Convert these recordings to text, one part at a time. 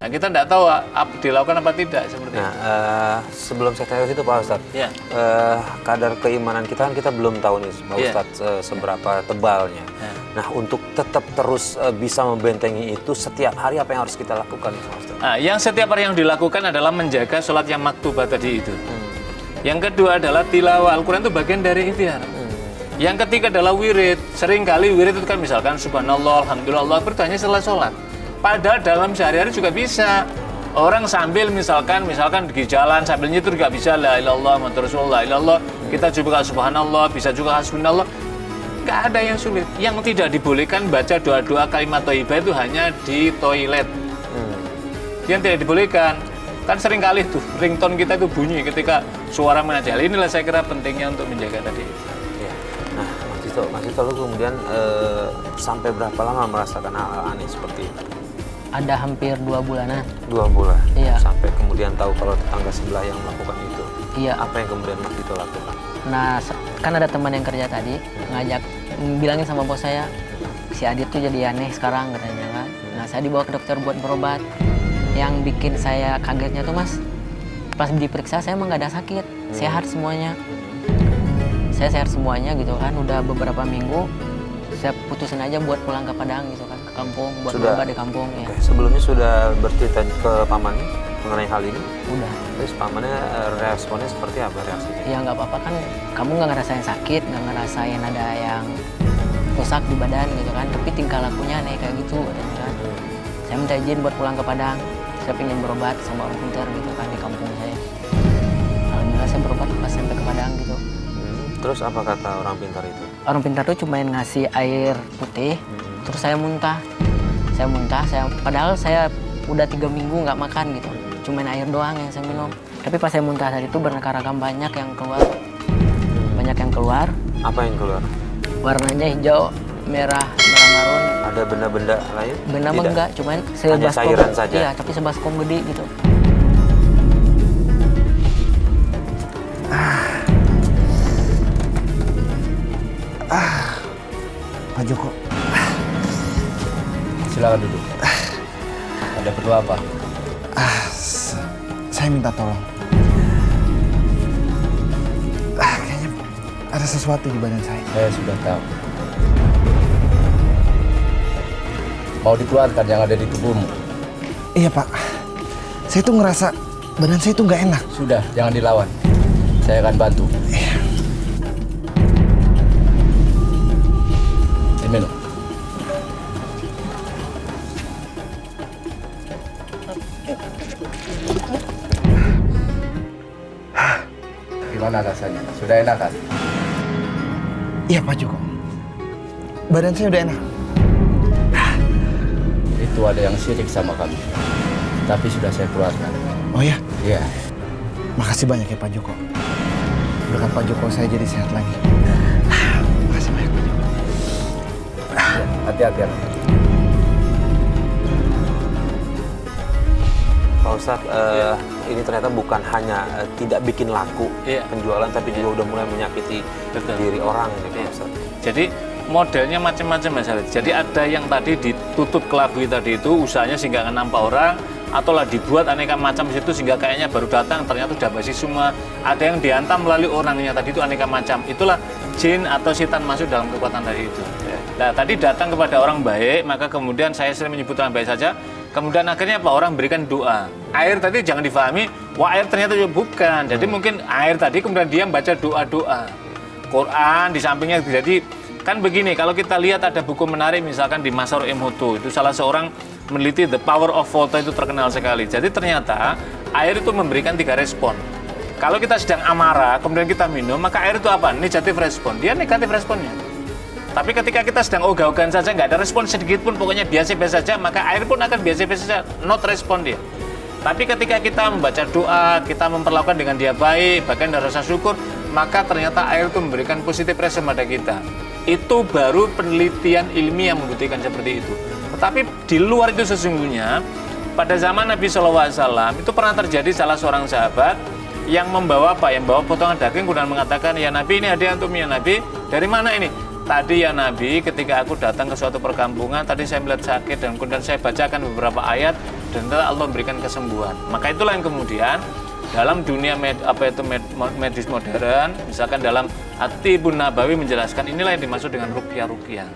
Nah, kita tidak tahu dilakukan apa tidak seperti itu. Sebelum saya tanya itu Pak Ustadz, Ya. kadar keimanan kita kan kita belum tahu nih Pak Ya. Ustadz seberapa tebalnya. Ya. Nah, untuk tetap terus bisa membentengi itu setiap hari apa yang harus kita lakukan Pak Ustadz? Nah, yang setiap hari yang dilakukan adalah menjaga sholat yang maktubah tadi itu. Yang kedua adalah tilawah Al-Quran itu bagian dari ikhtiar. Yang ketiga adalah wirid. Seringkali wirid itu kan misalkan subhanallah, alhamdulillah, Allah bertanya setelah sholat. Padahal dalam sehari-hari juga bisa. Orang sambil misalkan di jalan sambil nyetir juga bisa la ilallah Muhammadur Rasulullah ilallah. Kita juga subhanallah, bisa juga hasbunallah. Nggak ada yang sulit. Yang tidak dibolehkan baca doa-doa kalimat thayyibah itu hanya di toilet. Yang tidak dibolehkan. Kan sering kali tuh ringtone kita itu bunyi ketika suara menajal. Inilah saya kira pentingnya untuk menjaga tadi. Ya. Nah, Mas Tito lu kemudian sampai berapa lama merasakan hal-hal aneh seperti itu? Ada hampir 2 bulanan. 2 bulan. Iya. Sampai kemudian tahu kalau tetangga sebelah yang melakukan itu. Iya. Apa yang kemudian Mas Tito lakukan? Nah, kan ada teman yang kerja tadi ngajak bilangin sama bos saya, si Adit tuh jadi aneh sekarang katanya kan. Nah, saya dibawa ke dokter buat berobat. Yang bikin saya kagetnya tuh Mas, pas diperiksa saya emang nggak ada sakit, sehat semuanya. Saya sehat semuanya gitu kan, udah beberapa minggu. Saya putusin aja buat pulang ke Padang gitu kan, ke kampung, buat berobat di kampung ya. Sebelumnya sudah bercerita ke pamannya mengenai hal ini? Udah. Terus pamannya responnya seperti apa reaksinya? Ya nggak apa-apa kan, kamu nggak ngerasain sakit, nggak ngerasain ada yang rusak di badan gitu kan, tapi tingkah lakunya aneh kayak gitu katanya kan. Saya minta izin buat pulang ke Padang, saya pengen berobat sama orang pintar gitu kan di kampung saya. Alhamdulillah saya berobat pas sampai ke Padang gitu. Terus apa kata orang pintar itu? Orang pintar tuh cuma ngasih air putih, terus saya muntah, padahal saya udah 3 minggu nggak makan gitu, cuma air doang yang saya minum. Tapi pas saya muntah tadi itu beraneka ragam banyak yang keluar. Apa yang keluar? Warnanya hijau, merah marun. Ada benda-benda lain? Benda mah enggak, cuman hanya cairan saja? Iya, tapi sebaskom gede gitu. Pak Joko. Silakan duduk. Ada perlu apa? Saya minta tolong. Kayaknya ada sesuatu di badan saya. Saya sudah tahu. Mau dikeluarkan yang ada di tubuhmu? Iya Pak. Saya tuh ngerasa badan saya tuh nggak enak. Sudah, jangan dilawan. Saya akan bantu. Diminum. Gimana rasanya? Sudah enak kan? Iya Pak Joko. Badan saya udah enak. Itu ada yang sirik sama kami. Tapi sudah saya keluarkan. Oh ya? Iya. Makasih banyak ya Pak Joko. Berkat Pak Joko saya jadi sehat lagi. Makasih banyak Pak Joko. Hati-hati. Pak Ustadz, ini ternyata bukan hanya tidak bikin laku penjualan, tapi juga udah mulai menyakiti diri orang nih Pak Ustadz. Jadi modelnya macam-macam Mas Halid. Jadi ada yang tadi ditutup kelabui tadi itu usahanya sehingga nggak nampak orang, atau lah dibuat aneka macam situ sehingga kayaknya baru datang ternyata udah basi semua. Ada yang dihantam melalui orangnya tadi itu aneka macam. Itulah jin atau setan masuk dalam kekuatan tadi itu. Nah tadi datang kepada orang baik, maka kemudian saya sering menyebut orang baik saja. Kemudian akhirnya apa? Orang berikan doa. Air tadi jangan difahami, wah air ternyata juga bukan. Jadi mungkin air tadi kemudian dia membaca doa-doa. Quran di sampingnya. Jadi kan begini, kalau kita lihat ada buku menarik misalkan di Masaru Emoto, itu salah seorang meneliti The Power of Water, itu terkenal sekali. Jadi ternyata air itu memberikan 3 respon. Kalau kita sedang amarah, kemudian kita minum, maka air itu apa? Negatif respon. Dia negatif responnya. Tapi ketika kita sedang ogah-ogahan saja, nggak ada respon sedikit pun, pokoknya biasa-biasa saja, maka air pun akan biasa-biasa saja, not respon dia. Tapi ketika kita membaca doa, kita memperlakukan dengan dia baik, bahkan ada rasa syukur, maka ternyata air itu memberikan positif respon pada kita. Itu baru penelitian ilmiah yang membuktikan seperti itu. Tetapi di luar itu sesungguhnya, pada zaman Nabi SAW, itu pernah terjadi salah seorang sahabat yang membawa apa? Yang membawa potongan daging, kemudian mengatakan, ya Nabi ini hadiah untuk ya Nabi, dari mana ini? tadi ya Nabi, ketika aku datang ke suatu perkampungan, tadi saya melihat sakit dan kemudian saya bacakan beberapa ayat dan Allah memberikan kesembuhan. Maka itulah yang kemudian dalam dunia medis modern, misalkan dalam At-Tibbun Nabawi menjelaskan inilah yang dimaksud dengan ruqyah.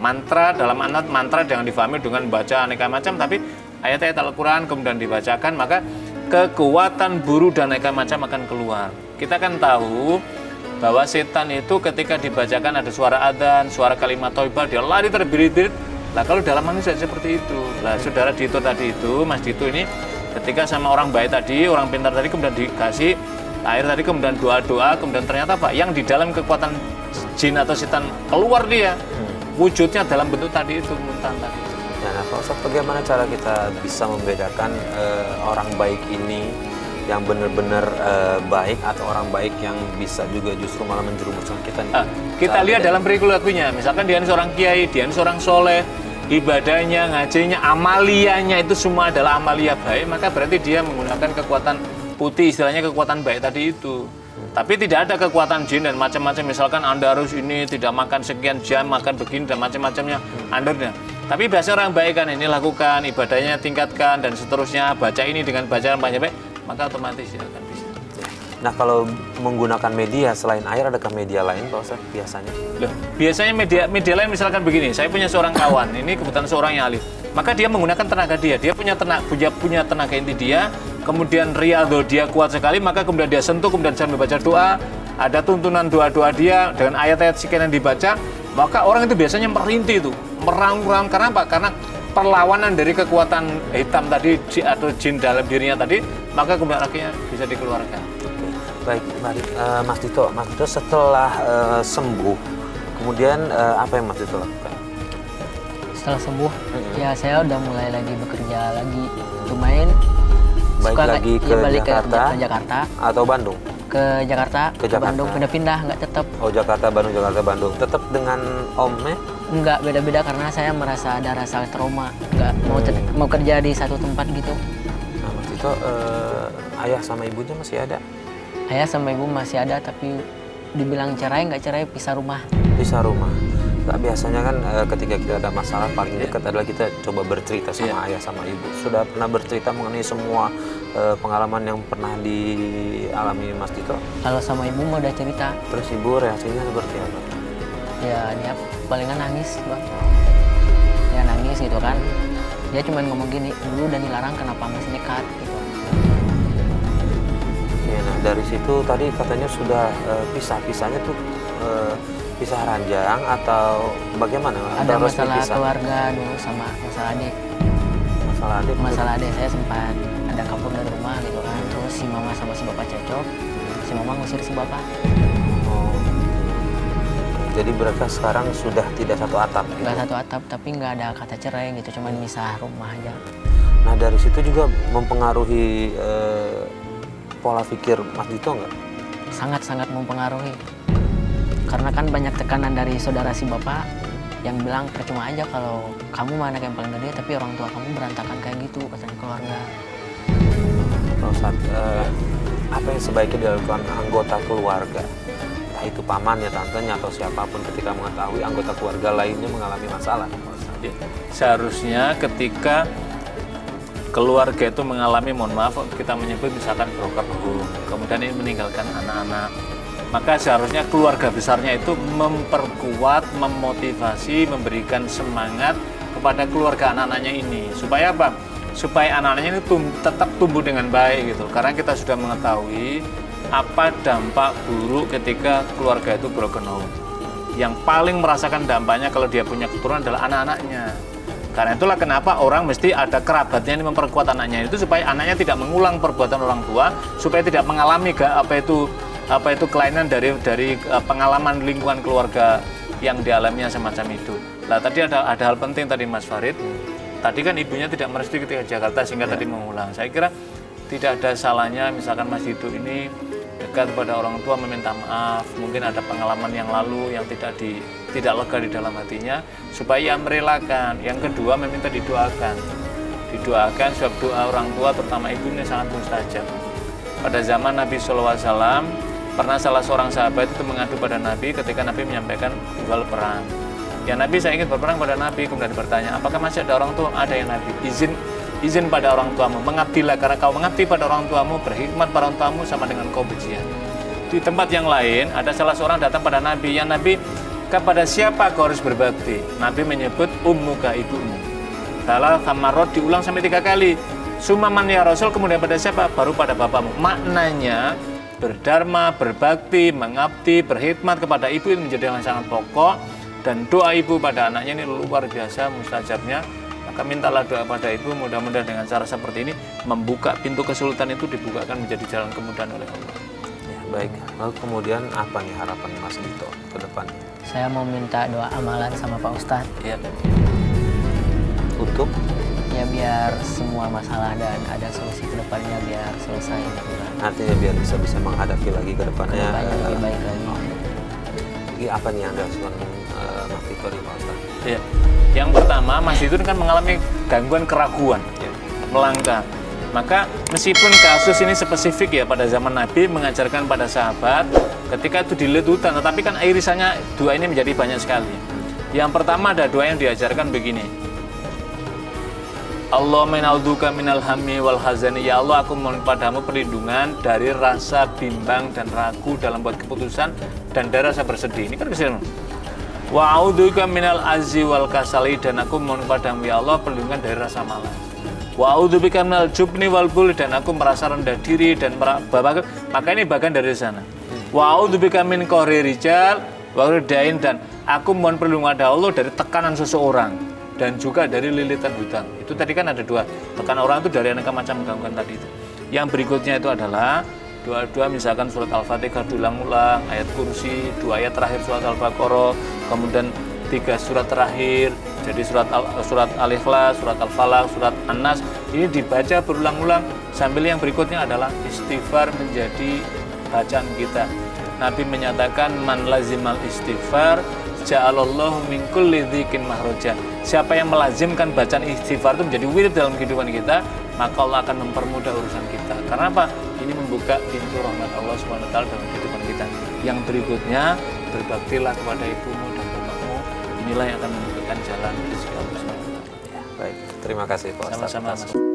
Mantra, dalam mantra jangan difahami dengan baca aneka macam, tapi ayat-ayat Al-Quran kemudian dibacakan, maka kekuatan buruk dan aneka macam akan keluar. Kita kan tahu bahwa setan itu ketika dibacakan ada suara adzan, suara kalimat thayyibah, dia lari terbirit-birit. Lah kalau dalam manusia seperti itu. Lah saudara Dito tadi itu, Mas Dito ini ketika sama orang baik tadi, orang pintar tadi, kemudian dikasih air tadi, kemudian doa-doa, kemudian ternyata apa? Yang di dalam kekuatan jin atau setan keluar dia. Wujudnya dalam bentuk tadi itu, muntahan tadi. Ya, nah Pak Ustadz, bagaimana cara kita bisa membedakan orang baik ini yang benar-benar baik atau orang baik yang bisa juga justru malah menjerumuskan kita nih? Kita lihat dalam perilakunya, misalkan dia ini seorang kiai, dia ini seorang soleh, ibadahnya, ngajinya, amaliyahnya itu semua adalah amaliyah baik, maka berarti dia menggunakan kekuatan putih, istilahnya kekuatan baik tadi itu. Tapi tidak ada kekuatan jin dan macam-macam, misalkan Anda harus ini tidak makan sekian jam, makan begini dan macam-macamnya, Anda. Tapi biasa orang baik kan ini lakukan, ibadahnya tingkatkan dan seterusnya, baca ini dengan bacaan banyak baik, maka otomatis ya akan bisa. Nah kalau menggunakan media selain air, adakah media lain Pak Ustadz biasanya? Loh, biasanya media lain misalkan begini, saya punya seorang kawan, ini kebetulan seorang yang ahli, maka dia menggunakan tenaga dia punya tenaga inti dia, kemudian riyadhah dia kuat sekali, maka kemudian dia sentuh, kemudian sambil baca doa, ada tuntunan doa-doa dia dengan ayat-ayat sekian yang dibaca, maka orang itu biasanya merintih itu, merang-rang. Karena apa? Karena perlawanan dari kekuatan hitam tadi atau jin dalam dirinya tadi, maka kemudian akhirnya bisa dikeluarkan. Oke. Baik, Mas Dito setelah sembuh, kemudian apa yang Mas Dito lakukan? Setelah sembuh, ya saya udah mulai lagi bekerja lagi, cuman Baik lagi ke Jakarta atau Bandung? Ke Jakarta, Ke Jakarta. Bandung, pindah-pindah, nggak tetap. Oh, Jakarta Bandung. Tetap dengan omnya? Nggak, beda-beda karena saya merasa ada rasa trauma, nggak mau kerja di satu tempat gitu. Nah, Mas Dito, ayah sama ibunya masih ada? Ayah sama ibu masih ada, tapi dibilang cerai nggak cerai, pisah rumah. Pisah rumah. Nah, biasanya kan ketika kita ada masalah paling dekat adalah kita coba bercerita sama ayah sama ibu. Sudah pernah bercerita mengenai semua pengalaman yang pernah dialami Mas Dito? Kalau sama ibu mah udah cerita. Terus ibu reaksinya seperti apa? Ya dia palingan nangis, Bang. Ya nangis gitu kan. Dia cuma ngomong gini, dulu udah dilarang kenapa masih nekat gitu. Ya, nah dari situ tadi katanya sudah pisahnya tuh pisah ranjang atau bagaimana? Ada masalah keluarga dulu sama masalah adik. Masalah adik saya sempat ada kabur dari rumah gitu kan. Terus si mama sama si bapak cekcok, si mama ngusir si bapak. Oh. Jadi mereka sekarang sudah tidak satu atap? Gitu? Nggak satu atap, tapi nggak ada kata cerai gitu, cuman misah rumah aja. Nah dari situ juga mempengaruhi pola pikir Mas Dito nggak? Sangat-sangat mempengaruhi. Karena kan banyak tekanan dari saudara si bapak yang bilang percuma aja kalau kamu mah anak yang paling gede tapi orang tua kamu berantakan kayak gitu, katanya keluarga. Pak Ustadz, apa yang sebaiknya dilakukan anggota keluarga? Entah itu pamannya, tantenya, atau siapapun ketika mengetahui anggota keluarga lainnya mengalami masalah. Ya, seharusnya ketika keluarga itu mengalami, mohon maaf, kita menyebut misalkan broken home, kemudian ini meninggalkan anak-anak, maka seharusnya keluarga besarnya itu memperkuat, memotivasi, memberikan semangat kepada keluarga anak-anaknya ini. Supaya apa? Supaya anak-anaknya ini tetap tumbuh dengan baik gitu. Karena kita sudah mengetahui apa dampak buruk ketika keluarga itu broken home. Yang paling merasakan dampaknya kalau dia punya keturunan adalah anak-anaknya. Karena itulah kenapa orang mesti ada kerabatnya ini memperkuat anaknya itu supaya anaknya tidak mengulang perbuatan orang tua, supaya tidak mengalami apa itu kelainan dari pengalaman lingkungan keluarga yang dialaminya semacam itu. Nah tadi ada hal penting tadi Mas Farid. Tadi kan ibunya tidak merestui ketika Jakarta sehingga tadi mengulang. Saya kira tidak ada salahnya misalkan Mas Dito ini dekat kepada orang tua meminta maaf, mungkin ada pengalaman yang lalu yang tidak lega di dalam hatinya, supaya merelakan. Yang kedua meminta didoakan sebab doa orang tua terutama ibu ini sangat mustajab. Pada zaman Nabi SAW pernah salah seorang sahabat itu mengadu pada Nabi ketika Nabi menyampaikan jadwal perang. Ya Nabi, saya ingin berperang pada Nabi. Kemudian bertanya, apakah masih ada orang tua? Ada ya Nabi. Izin pada orang tuamu, mengabdilah karena kau mengabdi pada orang tuamu, berkhidmat pada orang tuamu sama dengan kau berjihad. Di tempat yang lain ada salah seorang datang pada Nabi, ya Nabi, kepada siapa kau harus berbakti? Nabi menyebut ummuka, ibumu. Salah samarot diulang sampai 3 kali. Sumaman ya Rasul, kemudian pada siapa? Baru pada bapakmu. Maknanya berdharma, berbakti, mengabdi, berkhidmat kepada ibu itu menjadi hal yang sangat pokok, dan doa ibu pada anaknya ini luar biasa mustajabnya. Maka mintalah doa pada ibu, mudah-mudahan dengan cara seperti ini membuka pintu kesulitan itu dibukakan menjadi jalan kemudahan oleh Allah. Ya, baik. Lalu kemudian apa nih harapan Mas Dito ke depan? Saya mau minta doa amalan sama Pak Ustadz. Ya. Untuk Ya biar semua masalah dan ada solusi ke depannya biar selesai. artinya biar bisa menghadapi lagi ke depannya. Kedepannya lebih baik lagi. Jadi apa nih yang dilakukan Mas Dito nih Pak Ustadz? Ya. Yang pertama, Mas Dito kan mengalami gangguan keraguan, melangkah. Maka meskipun kasus ini spesifik ya pada zaman Nabi mengajarkan pada sahabat, ketika itu dililit hutan, tetapi kan irisannya doa ini menjadi banyak sekali. Yang pertama ada doa yang diajarkan begini. Allahumma ina'udzuka minal hammi wal hazani. Ya Allah, aku mohon padamu perlindungan dari rasa bimbang dan ragu dalam buat keputusan dan dari rasa bersedih. Ini kan kesalahan. Wa a'udzubika minal azzi wal kasali, dan aku mohon padamu ya Allah perlindungan dari rasa malas. Wa a'udzubika minal jubni wal bul, dan aku merasa rendah diri dan maka ini bagian dari sana. Wa a'udzubika min qahri rijal wa ridain, dan aku mohon perlindungan pada Allah dari tekanan seseorang dan juga dari lilitan hutang. Itu tadi kan ada dua. Tekanan orang itu dari aneka macam gangguan tadi itu. Yang berikutnya itu adalah doa-doa misalkan surat Al-Fatihah diulang-ulang, ayat kursi, 2 ayat terakhir surat Al-Baqarah, kemudian 3 surat terakhir, jadi surat Al-Ikhlas, surat Al-Falaq, surat An-Nas, ini dibaca berulang-ulang sambil yang berikutnya adalah istighfar menjadi bacaan kita. Nabi menyatakan man lazimal istighfar ja'alallahu min kulli dzikin mahroja. Siapa yang melazimkan bacaan istighfar itu menjadi wirid dalam kehidupan kita, maka Allah akan mempermudah urusan kita. Karena apa? Ini membuka pintu rahmat Allah SWT dalam kehidupan kita. Yang berikutnya, berbaktilah kepada ibumu dan bapakmu. Inilah yang akan membukakan jalan rezeki Allah SWT. Ya, baik. Terima kasih Pak Ustadz. Sama-sama, Mas.